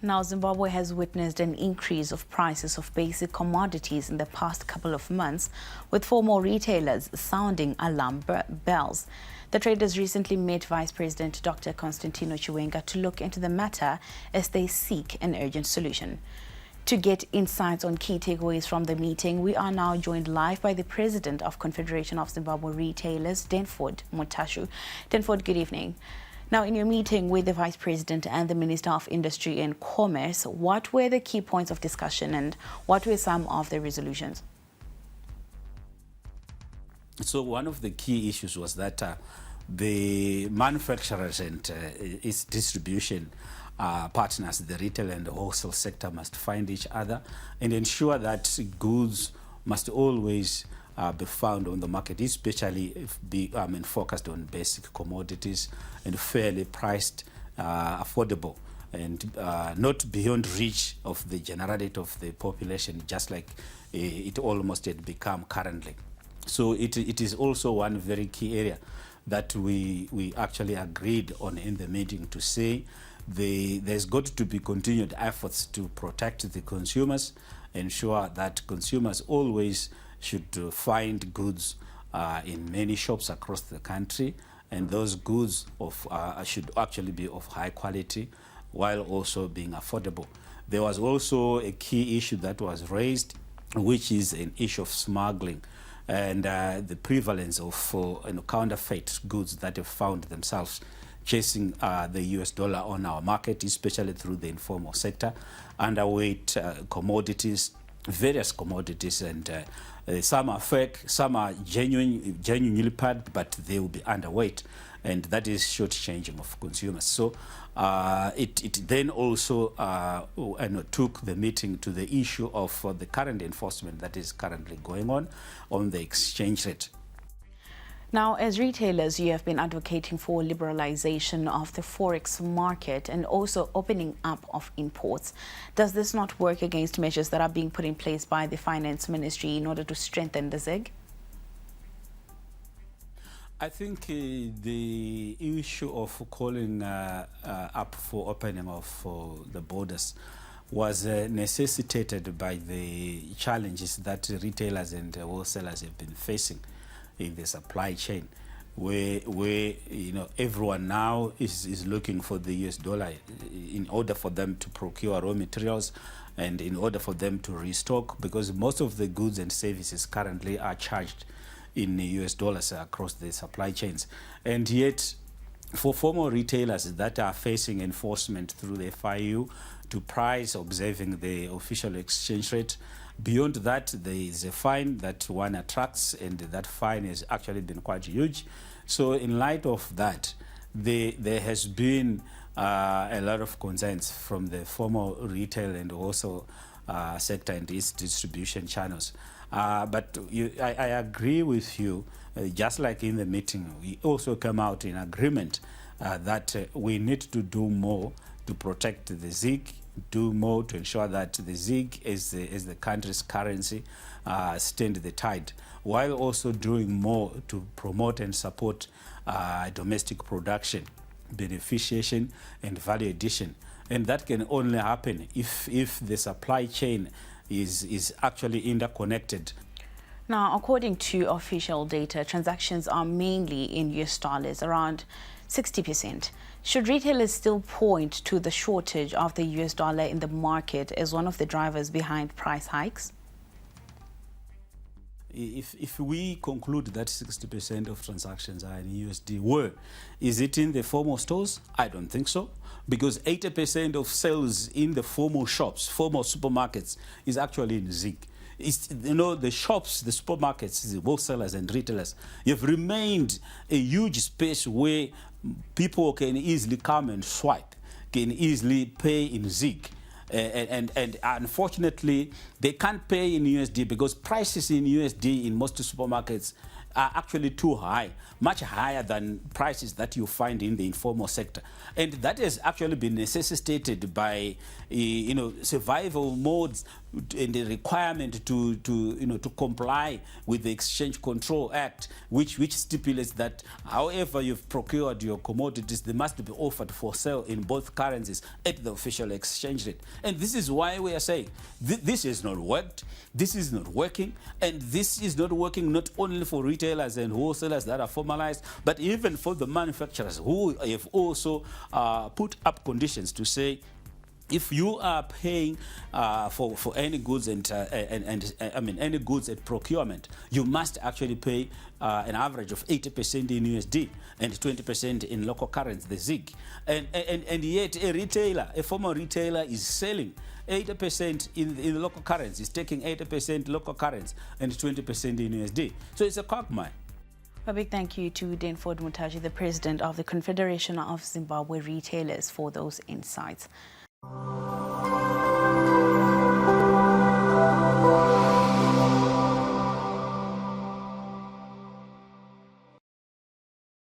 Now, Zimbabwe has witnessed an increase of prices of basic commodities in the past couple of months, with former retailers sounding alarm bells. The traders recently met Vice President Dr. Constantino Chiwenga to look into the matter as they seek an urgent solution. To get insights on key takeaways from the meeting, we are now joined live by the President of Confederation of Zimbabwe Retailers, Denford Mutashu. Denford, good evening. Now, in your meeting with the Vice President and the Minister of Industry and Commerce, what were the key points of discussion and what were some of the resolutions? So one of the key issues was that the manufacturers and its distribution partners, the retail and the wholesale sector, must find each other and ensure that goods must always be found on the market, especially if focused on basic commodities and fairly priced, affordable, and not beyond reach of the generality of the population, just like it almost had become currently. So it is also one very key area that we actually agreed on in the meeting, to say there's got to be continued efforts to protect the consumers, ensure that consumers always should find goods in many shops across the country, and those goods should actually be of high quality while also being affordable. There was also a key issue that was raised, which is an issue of smuggling and the prevalence of counterfeit goods that have found themselves chasing the US dollar on our market, especially through the informal sector, underweight commodities, various commodities, and some are fake, some are genuinely bad, but they will be underweight, and that is short-changing of consumers. So it then also took the meeting to the issue of the current enforcement that is currently going on the exchange rate. Now, as retailers, you have been advocating for liberalization of the forex market and also opening up of imports. Does this not work against measures that are being put in place by the Finance Ministry in order to strengthen the ZiG? I think the issue of calling up for opening of the borders was necessitated by the challenges that retailers and wholesalers have been facing in the supply chain, where everyone now is looking for the US dollar in order for them to procure raw materials and in order for them to restock, because most of the goods and services currently are charged in US dollars across the supply chains. And yet, for formal retailers that are facing enforcement through the FIU to price observing the official exchange rate, beyond that, there is a fine that one attracts, and that fine has actually been quite huge. So in light of that, there has been a lot of concerns from the formal retail and also sector and its distribution channels. But I agree with you, just like in the meeting, we also came out in agreement that we need to do more to protect the ZiG, do more to ensure that the ZiG as the country's currency stand the tide, while also doing more to promote and support domestic production, beneficiation and value addition. And that can only happen if the supply chain is actually interconnected. Now, according to official data, transactions are mainly in US dollars, around 60%. Should retailers still point to the shortage of the US dollar in the market as one of the drivers behind price hikes? If we conclude that 60% of transactions are in USD, is it in the formal stores? I don't think so, because 80% of sales in the formal shops, formal supermarkets, is actually in ZiG. It's, the shops, the supermarkets, the wholesalers and retailers have remained a huge space where people can easily come and swipe, can easily pay in ZiG. And unfortunately, they can't pay in USD because prices in USD in most supermarkets are actually too high, much higher than prices that you find in the informal sector. And that has actually been necessitated by survival modes and the requirement to comply with the Exchange Control Act, which stipulates that however you've procured your commodities, they must be offered for sale in both currencies at the official exchange rate. And this is why we are saying this has not worked, this is not working, and this is not working not only for retailers and wholesalers that are formalized, but even for the manufacturers who have also put up conditions to say, if you are paying for any goods and any goods at procurement, you must actually pay an average of 80% in USD and 20% in local currency, the ZiG. And yet a former retailer is selling 80% in the local currency, is taking 80% local currency and 20% in USD. So it's a quagmire. A big thank you to Danford Mutaji, the president of the Confederation of Zimbabwe Retailers, for those insights.